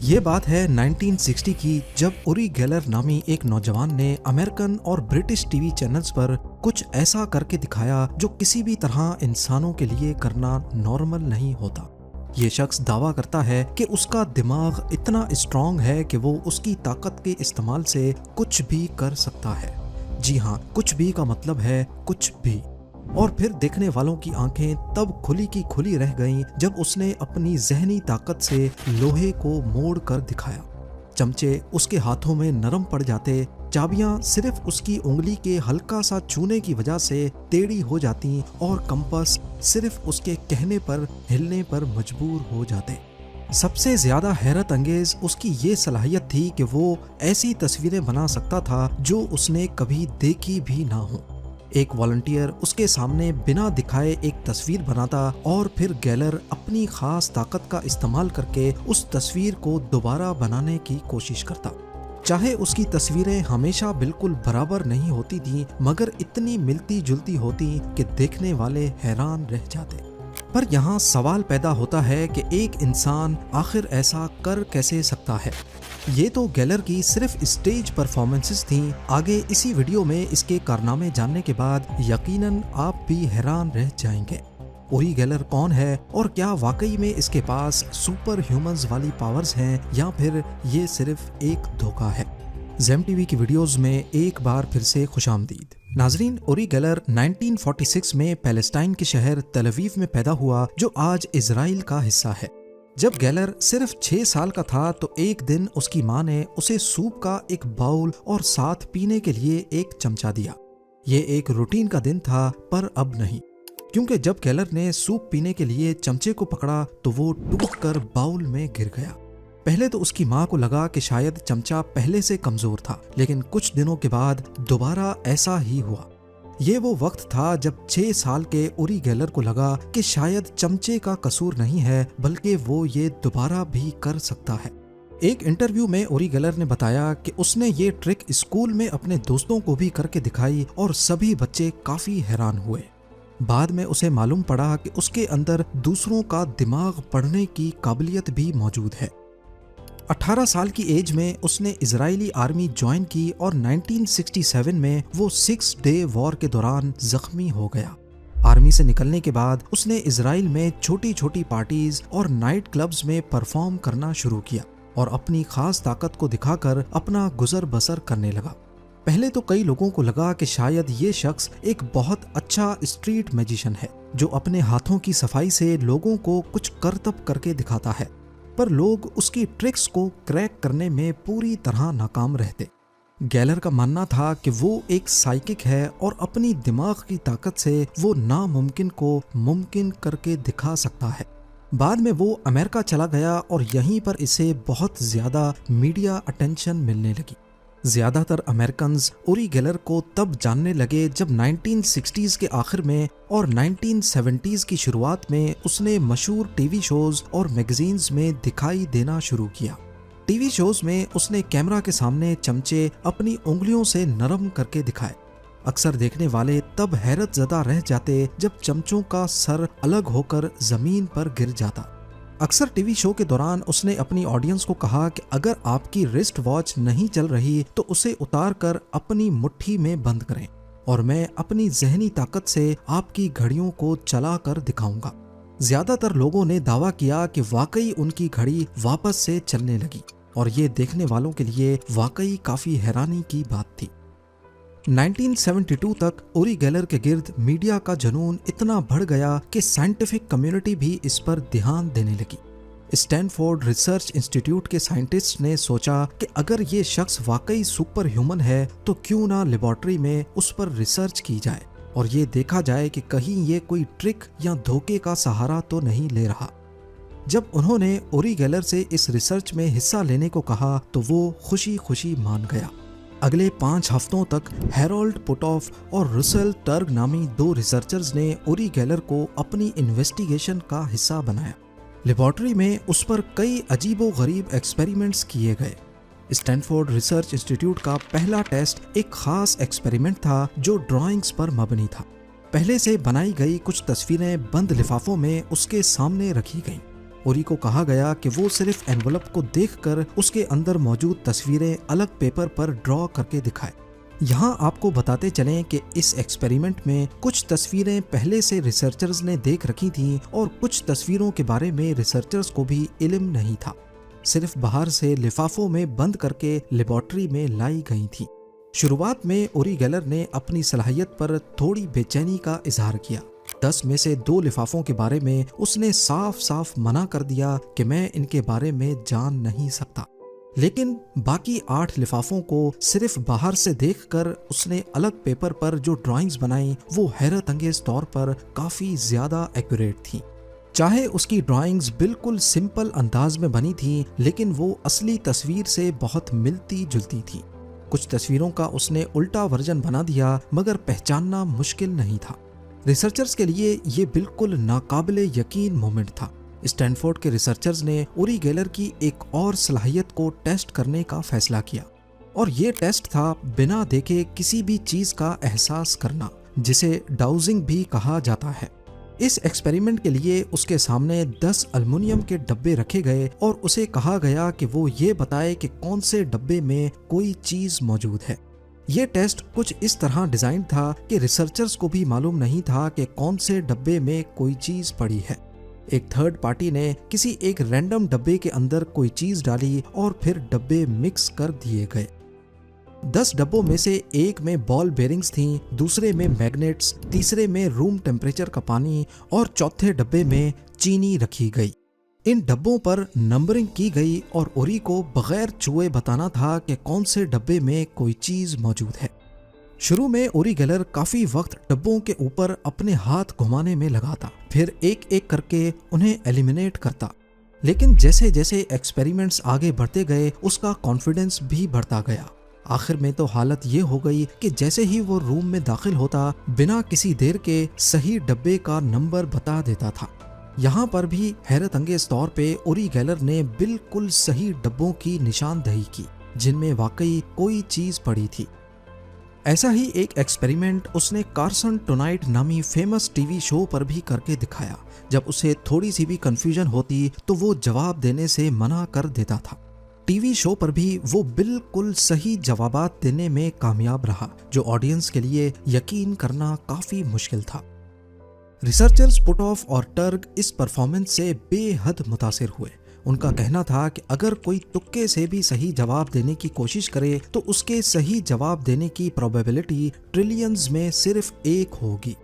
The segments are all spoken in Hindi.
ये बात है 1960 की, जब उरी गेलर नामी एक नौजवान ने अमेरिकन और ब्रिटिश टीवी चैनल्स पर कुछ ऐसा करके दिखाया जो किसी भी तरह इंसानों के लिए करना नॉर्मल नहीं होता। ये शख्स दावा करता है कि उसका दिमाग इतना स्ट्रांग है कि वो उसकी ताकत के इस्तेमाल से कुछ भी कर सकता है। जी हाँ, कुछ भी का मतलब है कुछ भी। और फिर देखने वालों की आंखें तब खुली की खुली रह गईं जब उसने अपनी जहनी ताकत से लोहे को मोड़ कर दिखाया। चमचे उसके हाथों में नरम पड़ जाते, चाबियां सिर्फ उसकी उंगली के हल्का सा छूने की वजह से टेढ़ी हो जाती और कंपास सिर्फ उसके कहने पर हिलने पर मजबूर हो जाते। सबसे ज्यादा हैरत अंगेज उसकी ये सलाहियत थी कि वो ऐसी तस्वीरें बना सकता था जो उसने कभी देखी भी ना हो। एक वॉलंटियर उसके सामने बिना दिखाए एक तस्वीर बनाता और फिर गेलर अपनी खास ताकत का इस्तेमाल करके उस तस्वीर को दोबारा बनाने की कोशिश करता। चाहे उसकी तस्वीरें हमेशा बिल्कुल बराबर नहीं होती थीं, मगर इतनी मिलती जुलती होती कि देखने वाले हैरान रह जाते। पर यहाँ सवाल पैदा होता है कि एक इंसान आखिर ऐसा कर कैसे सकता है। ये तो गेलर की सिर्फ स्टेज परफॉर्मेंसेस थीं। आगे इसी वीडियो में इसके कारनामे जानने के बाद यकीनन आप भी हैरान रह जाएंगे। उरी गेलर कौन है और क्या वाकई में इसके पास सुपर ह्यूमंस वाली पावर्स हैं या फिर ये सिर्फ एक धोखा है। ज़ेम टीवी की वीडियोस में एक बार फिर से खुशामदीद। नाजरीन, उरी गेलर 1946 में पैलेस्टाइन के शहर तेल अवीव में पैदा हुआ जो आज इजराइल का हिस्सा है। जब गेलर सिर्फ 6 साल का था तो एक दिन उसकी माँ ने उसे सूप का एक बाउल और साथ पीने के लिए एक चमचा दिया। ये एक रूटीन का दिन था, पर अब नहीं, क्योंकि जब गेलर ने सूप पीने के लिए चमचे को पकड़ा तो वो टूटकर बाउल में गिर गया। पहले तो उसकी माँ को लगा कि शायद चमचा पहले से कमजोर था, लेकिन कुछ दिनों के बाद दोबारा ऐसा ही हुआ। ये वो वक्त था जब 6 साल के उरी गेलर को लगा कि शायद चमचे का कसूर नहीं है, बल्कि वो ये दोबारा भी कर सकता है। एक इंटरव्यू में उरी गेलर ने बताया कि उसने ये ट्रिक स्कूल में अपने दोस्तों को भी करके दिखाई और सभी बच्चे काफी हैरान हुए। बाद में उसे मालूम पड़ा कि उसके अंदर दूसरों का दिमाग पढ़ने की काबिलियत भी मौजूद है। 18 साल की एज में उसने इजरायली आर्मी ज्वाइन की और 1967 में वो 6 डे वॉर के दौरान जख्मी हो गया। आर्मी से निकलने के बाद उसने इजराइल में छोटी छोटी पार्टीज और नाइट क्लब्स में परफॉर्म करना शुरू किया और अपनी खास ताकत को दिखाकर अपना गुजर बसर करने लगा। पहले तो कई लोगों को लगा कि शायद ये शख्स एक बहुत अच्छा स्ट्रीट मैजिशियन है जो अपने हाथों की सफाई से लोगों को कुछ करतब करके दिखाता है, पर लोग उसकी ट्रिक्स को क्रैक करने में पूरी तरह नाकाम रहते। गेलर का मानना था कि वो एक साइकिक है और अपनी दिमाग की ताकत से वो नामुमकिन को मुमकिन करके दिखा सकता है। बाद में वो अमेरिका चला गया और यहीं पर इसे बहुत ज्यादा मीडिया अटेंशन मिलने लगी। ज्यादातर अमेरिकन्स उरी गेलर को तब जानने लगे जब 1960s के आखिर में और 1970s की शुरुआत में उसने मशहूर टीवी शोज और मैगजीन्स में दिखाई देना शुरू किया। टीवी शोज में उसने कैमरा के सामने चमचे अपनी उंगलियों से नरम करके दिखाए। अक्सर देखने वाले तब हैरत ज़दा रह जाते जब चमचों का सर अलग होकर जमीन पर गिर जाता। अक्सर टीवी शो के दौरान उसने अपनी ऑडियंस को कहा कि अगर आपकी रिस्ट वॉच नहीं चल रही तो उसे उतार कर अपनी मुट्ठी में बंद करें और मैं अपनी जहनी ताकत से आपकी घड़ियों को चला कर दिखाऊंगा। ज्यादातर लोगों ने दावा किया कि वाकई उनकी घड़ी वापस से चलने लगी और ये देखने वालों के लिए वाकई काफी हैरानी की बात थी। 1972 तक उरी गेलर के गिर्द मीडिया का जुनून इतना बढ़ गया कि साइंटिफिक कम्युनिटी भी इस पर ध्यान देने लगी। स्टैनफोर्ड रिसर्च इंस्टीट्यूट के साइंटिस्ट ने सोचा कि अगर ये शख्स वाकई सुपर ह्यूमन है तो क्यों ना लेबोरेटरी में उस पर रिसर्च की जाए और ये देखा जाए कि कहीं ये कोई ट्रिक या धोखे का सहारा तो नहीं ले रहा। जब उन्होंने उरी गेलर से इस रिसर्च में हिस्सा लेने को कहा तो वो खुशी खुशी मान गया। अगले 5 हफ्तों तक हैरोल्ड पुटॉफ और रुसेल टर्ग नामी 2 रिसर्चर्स ने उरी गेलर को अपनी इन्वेस्टिगेशन का हिस्सा बनाया। लेबोरेटरी में उस पर कई अजीबो गरीब एक्सपेरिमेंट्स किए गए। स्टैनफोर्ड रिसर्च इंस्टीट्यूट का पहला टेस्ट एक खास एक्सपेरिमेंट था जो ड्राइंग्स पर मबनी था। पहले से बनाई गई कुछ तस्वीरें बंद लिफाफों में उसके सामने रखी गईं। ओरी को कहा गया कि वो सिर्फ एनवलप को देखकर उसके अंदर मौजूद तस्वीरें अलग पेपर पर ड्रॉ करके दिखाए। यहाँ आपको बताते चलें कि इस एक्सपेरिमेंट में कुछ तस्वीरें पहले से रिसर्चर्स ने देख रखी थीं और कुछ तस्वीरों के बारे में रिसर्चर्स को भी इल्म नहीं था, सिर्फ बाहर से लिफाफों में बंद करके लेबोरेटरी में लाई गई थी। शुरुआत में ओरी गेलर ने अपनी सलाहियत पर थोड़ी बेचैनी का इजहार किया। 10 में से 2 लिफाफों के बारे में उसने साफ साफ मना कर दिया कि मैं इनके बारे में जान नहीं सकता, लेकिन बाकी 8 लिफाफों को सिर्फ बाहर से देखकर उसने अलग पेपर पर जो ड्राइंग्स बनाई वो हैरत अंगेज तौर पर काफी ज्यादा एक्यूरेट थी। चाहे उसकी ड्राइंग्स बिल्कुल सिंपल अंदाज में बनी थी, लेकिन वो असली तस्वीर से बहुत मिलती जुलती थी। कुछ तस्वीरों का उसने उल्टा वर्जन बना दिया, मगर पहचानना मुश्किल नहीं था। रिसर्चर्स के लिए ये बिल्कुल नाकाबिले यकीन मोमेंट था। स्टैनफोर्ड के रिसर्चर्स ने ओरी गेलर की एक और सलाहियत को टेस्ट करने का फैसला किया, और ये टेस्ट था बिना देखे किसी भी चीज का एहसास करना, जिसे डाउजिंग भी कहा जाता है। इस एक्सपेरिमेंट के लिए उसके सामने 10 अल्युमिनियम के डब्बे रखे गए और उसे कहा गया कि वो ये बताए कि कौन से डब्बे में कोई चीज मौजूद है। ये टेस्ट कुछ इस तरह डिजाइन था कि रिसर्चर्स को भी मालूम नहीं था कि कौन से डब्बे में कोई चीज पड़ी है। एक थर्ड पार्टी ने किसी एक रैंडम डब्बे के अंदर कोई चीज डाली और फिर डब्बे मिक्स कर दिए गए। 10 डब्बों में से एक में बॉल बेरिंग्स थीं, दूसरे में मैग्नेट्स, तीसरे में रूम टेम्परेचर का पानी और चौथे डब्बे में चीनी रखी गई। इन डब्बों पर नंबरिंग की गई और ओरी को बगैर छुए बताना था कि कौन से डब्बे में कोई चीज मौजूद है। शुरू में ओरी गेलर काफी वक्त डब्बों के ऊपर अपने हाथ घुमाने में लगाता, फिर एक एक करके उन्हें एलिमिनेट करता, लेकिन जैसे जैसे एक्सपेरिमेंट्स आगे बढ़ते गए उसका कॉन्फिडेंस भी बढ़ता गया। आखिर में तो हालत ये हो गई कि जैसे ही वो रूम में दाखिल होता, बिना किसी देर के सही डब्बे का नंबर बता देता था। यहाँ पर भी हैरत अंगेज तौर पे ओरी गेलर ने बिल्कुल सही डब्बों की निशानदही की, जिनमें वाकई कोई चीज पड़ी थी। ऐसा ही एक एक्सपेरिमेंट उसने कार्सन टुनाइट नामी फेमस टीवी शो पर भी करके दिखाया। जब उसे थोड़ी सी भी कंफ्यूजन होती तो वो जवाब देने से मना कर देता था। टीवी शो पर भी वो बिल्कुल सही जवाबात देने में कामयाब रहा, जो ऑडियंस के लिए यकीन करना काफी मुश्किल था। रिसर्चर्स पुटऑफ और टर्ग इस परफॉर्मेंस से बेहद मुतासिर हुए। उनका कहना था कि अगर कोई तुक्के से भी सही जवाब देने की कोशिश करे तो उसके सही जवाब देने की प्रोबेबिलिटी ट्रिलियंस में सिर्फ 1 होगी।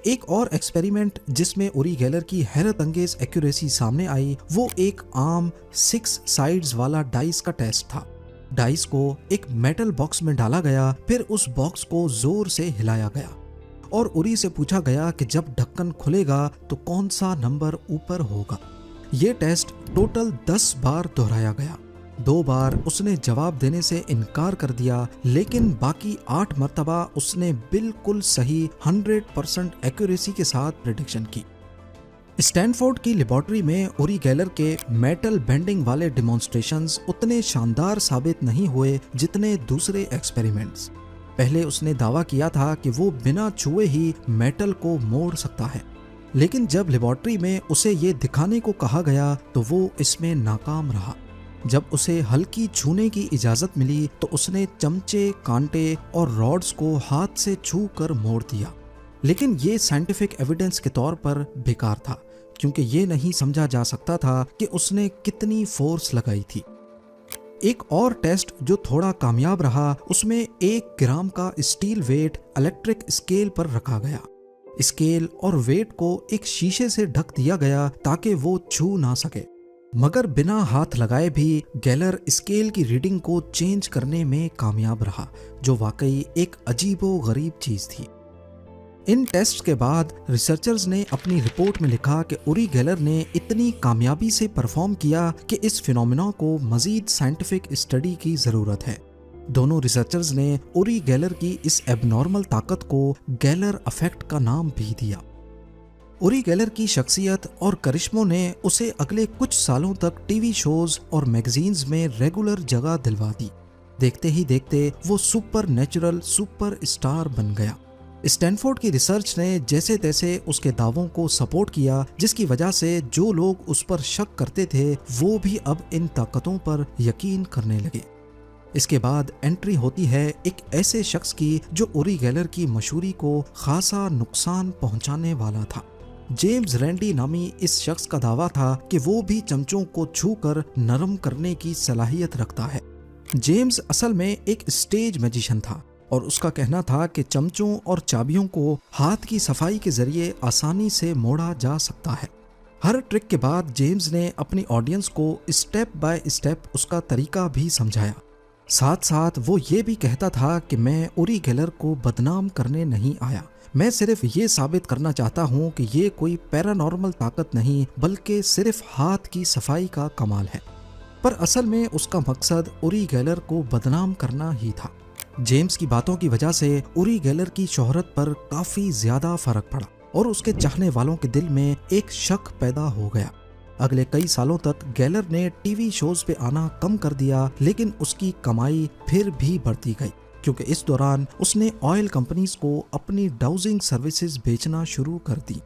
एक और एक्सपेरिमेंट जिसमें ओरी गेलर की हैरत अंगेज एक्यूरेसी सामने आई, वो एक आम 6 साइड्स वाला डाइस का टेस्ट था। डाइस को एक मेटल बॉक्स में डाला गया, फिर उस बॉक्स को जोर से हिलाया गया और ओरी से पूछा गया कि जब ढक्कन खुलेगा तो कौन सा नंबर ऊपर होगा। ये टेस्ट टोटल 10 बार दोहराया गया। 2 बार उसने जवाब देने से इनकार कर दिया, लेकिन बाकी 8 मर्तबा उसने बिल्कुल सही 100% एक्यूरेसी के साथ प्रेडिक्शन की। स्टैनफोर्ड की लेबोरेटरी में ओरी गेलर के मेटल बेंडिंग वाले डिमॉन्स्ट्रेशंस उतने शानदार साबित नहीं हुए जितने दूसरे एक्सपेरिमेंट्स। पहले उसने दावा किया था कि वो बिना छुए ही मेटल को मोड़ सकता है, लेकिन जब लेबोरेटरी में उसे ये दिखाने को कहा गया तो वो इसमें नाकाम रहा। जब उसे हल्की छूने की इजाजत मिली तो उसने चमचे, कांटे और रॉड्स को हाथ से छू कर मोड़ दिया, लेकिन ये साइंटिफिक एविडेंस के तौर पर बेकार था, क्योंकि ये नहीं समझा जा सकता था कि उसने कितनी फोर्स लगाई थी। एक और टेस्ट जो थोड़ा कामयाब रहा, उसमें 1 ग्राम का स्टील वेट इलेक्ट्रिक स्केल पर रखा गया। स्केल और वेट को एक शीशे से ढक दिया गया ताकि वो छू ना सके, मगर बिना हाथ लगाए भी गेलर स्केल की रीडिंग को चेंज करने में कामयाब रहा, जो वाकई एक अजीबो गरीब चीज थी। इन टेस्ट के बाद रिसर्चर्स ने अपनी रिपोर्ट में लिखा कि ओरी गेलर ने इतनी कामयाबी से परफॉर्म किया कि इस फिनोमेना को मजीद साइंटिफिक स्टडी की जरूरत है। दोनों रिसर्चर्स ने ओरी गेलर की इस एबनॉर्मल ताकत को गेलर इफेक्ट का नाम भी दिया। ओरी गेलर की शख्सियत और करिश्मों ने उसे अगले कुछ सालों तक टीवी शोज और मैगजीन्स में रेगुलर जगह दिलवा दी। देखते ही देखते वो सुपर नेचुरल सुपर स्टार बन गया। स्टैनफोर्ड की रिसर्च ने जैसे तैसे उसके दावों को सपोर्ट किया, जिसकी वजह से जो लोग उस पर शक करते थे वो भी अब इन ताकतों पर यकीन करने लगे। इसके बाद एंट्री होती है एक ऐसे शख्स की जो उरी गेलर की मशहूरी को खासा नुकसान पहुंचाने वाला था। जेम्स रैंडी नामी इस शख्स का दावा था कि वो भी चमचों को छूकर नरम करने की सलाहियत रखता है। जेम्स असल में एक स्टेज मैजिशियन था और उसका कहना था कि चमचों और चाबियों को हाथ की सफाई के जरिए आसानी से मोड़ा जा सकता है। हर ट्रिक के बाद जेम्स ने अपनी ऑडियंस को स्टेप बाय स्टेप उसका तरीका भी समझाया। साथ साथ वो ये भी कहता था कि मैं उरी गेलर को बदनाम करने नहीं आया, मैं सिर्फ ये साबित करना चाहता हूँ कि ये कोई पैरानॉर्मल ताकत नहीं बल्कि सिर्फ हाथ की सफाई का कमाल है। पर असल में उसका मकसद उरी गेलर को बदनाम करना ही था। जेम्स की बातों की वजह से उरी गेलर की शोहरत पर काफी ज्यादा फर्क पड़ा और उसके चाहने वालों के दिल में एक शक पैदा हो गया। अगले कई सालों तक गेलर ने टीवी शोज पे आना कम कर दिया, लेकिन उसकी कमाई फिर भी बढ़ती गई क्योंकि इस दौरान उसने ऑयल कंपनीज को अपनी डाउजिंग सर्विसेज बेचना शुरू कर दी।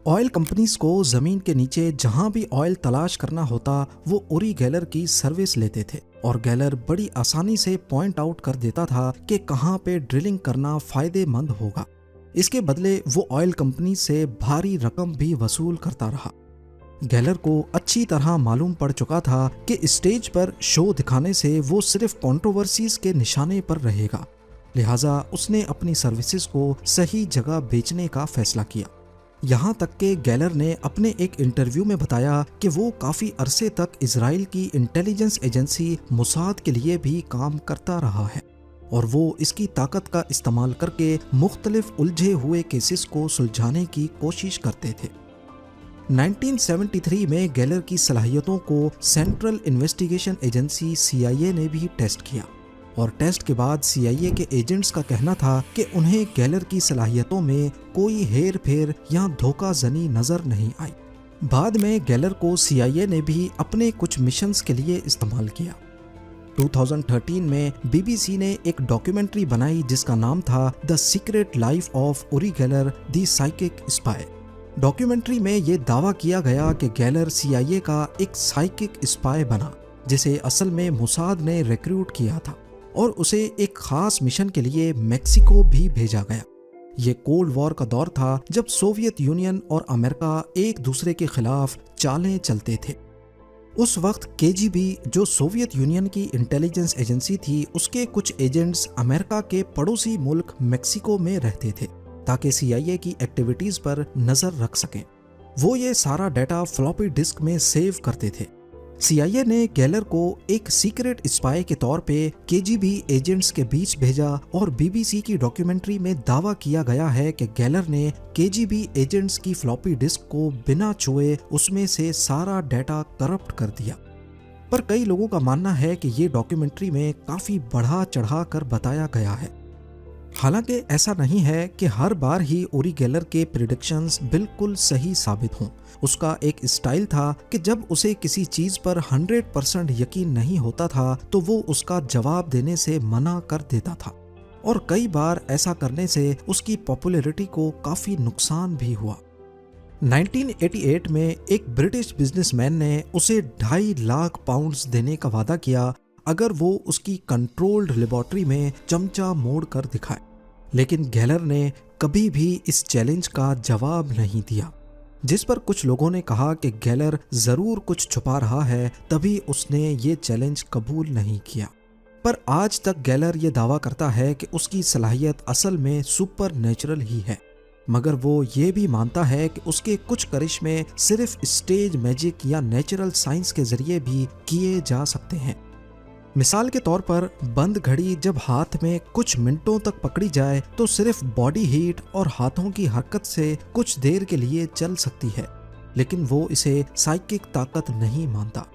ऑयल कंपनीज को जमीन के नीचे जहां भी ऑयल तलाश करना होता वो उरी गेलर की सर्विस लेते थे और गेलर बड़ी आसानी से पॉइंट आउट कर देता था कि कहां पे ड्रिलिंग करना फायदेमंद होगा। इसके बदले वो ऑयल कंपनी से भारी रकम भी वसूल करता रहा। गेलर को अच्छी तरह मालूम पड़ चुका था कि स्टेज पर शो दिखाने से वो सिर्फ कंट्रोवर्सीज के निशाने पर रहेगा, लिहाजा उसने अपनी सर्विसेज को सही जगह बेचने का फैसला किया। यहाँ तक कि गेलर ने अपने एक इंटरव्यू में बताया कि वो काफी अरसे तक इजराइल की इंटेलिजेंस एजेंसी मुसाद के लिए भी काम करता रहा है और वो इसकी ताकत का इस्तेमाल करके मुख्तलिफ उलझे हुए केसेस को सुलझाने की कोशिश करते थे। 1973 में गेलर की सलाहियतों को सेंट्रल इन्वेस्टिगेशन एजेंसी CIA ने भी टेस्ट किया और टेस्ट के बाद CIA के एजेंट्स का कहना था कि उन्हें गेलर की सलाहियतों में कोई हेर फेर या धोखाजनी नजर नहीं आई। बाद में गेलर को CIA ने भी अपने कुछ मिशंस के लिए इस्तेमाल किया। 2013 में BBC ने एक डॉक्यूमेंट्री बनाई जिसका नाम था the secret life of Uri Geller the psychic spy. Documentary में ये दावा किया गया कि गेलर CIA का एक साइकिक स्पाई बना जिसे असल में मुसाद ने रिक्रूट किया था और उसे एक खास मिशन के लिए मेक्सिको भी भेजा गया। ये कोल्ड वॉर का दौर था जब सोवियत यूनियन और अमेरिका एक दूसरे के खिलाफ चालें चलते थे। उस वक्त KGB जो सोवियत यूनियन की इंटेलिजेंस एजेंसी थी, उसके कुछ एजेंट्स अमेरिका के पड़ोसी मुल्क मेक्सिको में रहते थे ताकि CIA की एक्टिविटीज पर नजर रख सकें। वो ये सारा डाटा फ्लॉपी डिस्क में सेव करते थे। CIA ने गेलर को एक सीक्रेट स्पाई के तौर पे KGB एजेंट्स के बीच भेजा और BBC की डॉक्यूमेंट्री में दावा किया गया है कि गेलर ने KGB एजेंट्स की फ्लॉपी डिस्क को बिना छुए उसमें से सारा डाटा करप्ट कर दिया। पर कई लोगों का मानना है कि ये डॉक्यूमेंट्री में काफी बढ़ा चढ़ा कर बताया गया है। हालांकि ऐसा नहीं है कि हर बार ही उरी गेलर के प्रेडिक्शंस बिल्कुल सही साबित हों। उसका एक स्टाइल था कि जब उसे किसी चीज पर 100% यकीन नहीं होता था तो वो उसका जवाब देने से मना कर देता था और कई बार ऐसा करने से उसकी पॉपुलैरिटी को काफी नुकसान भी हुआ। 1988 में एक ब्रिटिश बिजनेसमैन ने उसे 2.5 लाख पाउंड्स देने का वादा किया अगर वो उसकी कंट्रोल्ड लेबोरेटरी में चमचा मोड़ कर दिखाए, लेकिन गेलर ने कभी भी इस चैलेंज का जवाब नहीं दिया, जिस पर कुछ लोगों ने कहा कि गेलर जरूर कुछ छुपा रहा है तभी उसने ये चैलेंज कबूल नहीं किया। पर आज तक गेलर ये दावा करता है कि उसकी सलाहियत असल में सुपर नेचुरल ही है, मगर वो ये भी मानता है कि उसके कुछ करिश्मे सिर्फ स्टेज मैजिक या नेचुरल साइंस के जरिए भी किए जा सकते हैं। मिसाल के तौर पर बंद घड़ी जब हाथ में कुछ मिनटों तक पकड़ी जाए तो सिर्फ बॉडी हीट और हाथों की हरकत से कुछ देर के लिए चल सकती है, लेकिन वो इसे साइकिक ताकत नहीं मानता।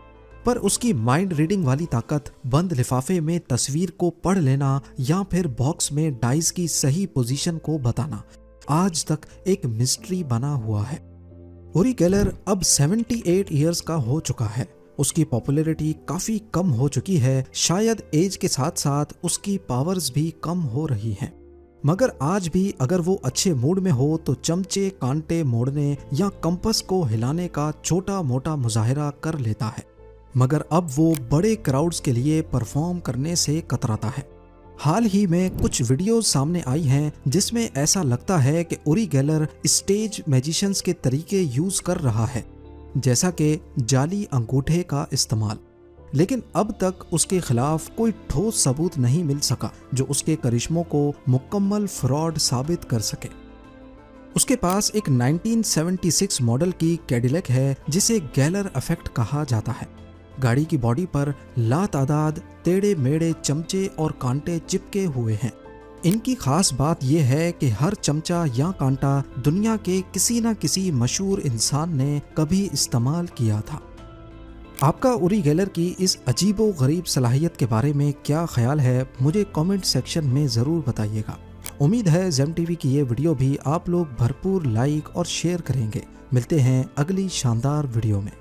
पर उसकी माइंड रीडिंग वाली ताकत, बंद लिफाफे में तस्वीर को पढ़ लेना या फिर बॉक्स में डाइस की सही पोजीशन को बताना, आज तक एक मिस्ट्री बना हुआ है। उरी गेलर अब 78 इयर्स का हो चुका है। उसकी पॉपुलैरिटी काफी कम हो चुकी है, शायद एज के साथ साथ उसकी पावर्स भी कम हो रही हैं। मगर आज भी अगर वो अच्छे मूड में हो तो चमचे कांटे मोड़ने या कंपास को हिलाने का छोटा मोटा मुजाहिरा कर लेता है। मगर अब वो बड़े क्राउड्स के लिए परफॉर्म करने से कतराता है। हाल ही में कुछ वीडियोस सामने आई हैं जिसमें ऐसा लगता है कि उरी गेलर स्टेज मैजिशियंस के तरीके यूज कर रहा है, जैसा कि जाली अंगूठे का इस्तेमाल। लेकिन अब तक उसके खिलाफ कोई ठोस सबूत नहीं मिल सका जो उसके करिश्मों को मुकम्मल फ्रॉड साबित कर सके। उसके पास एक 1976 मॉडल की कैडिलैक है जिसे गेलर इफेक्ट कहा जाता है। गाड़ी की बॉडी पर लातादाद टेढ़े मेढ़े चमचे और कांटे चिपके हुए हैं। इनकी खास बात यह है कि हर चमचा या कांटा दुनिया के किसी न किसी मशहूर इंसान ने कभी इस्तेमाल किया था। आपका उरी गेलर की इस अजीबो गरीब सलाहियत के बारे में क्या ख्याल है, मुझे कमेंट सेक्शन में ज़रूर बताइएगा। उम्मीद है जेम टीवी की ये वीडियो भी आप लोग भरपूर लाइक और शेयर करेंगे। मिलते हैं अगली शानदार वीडियो में।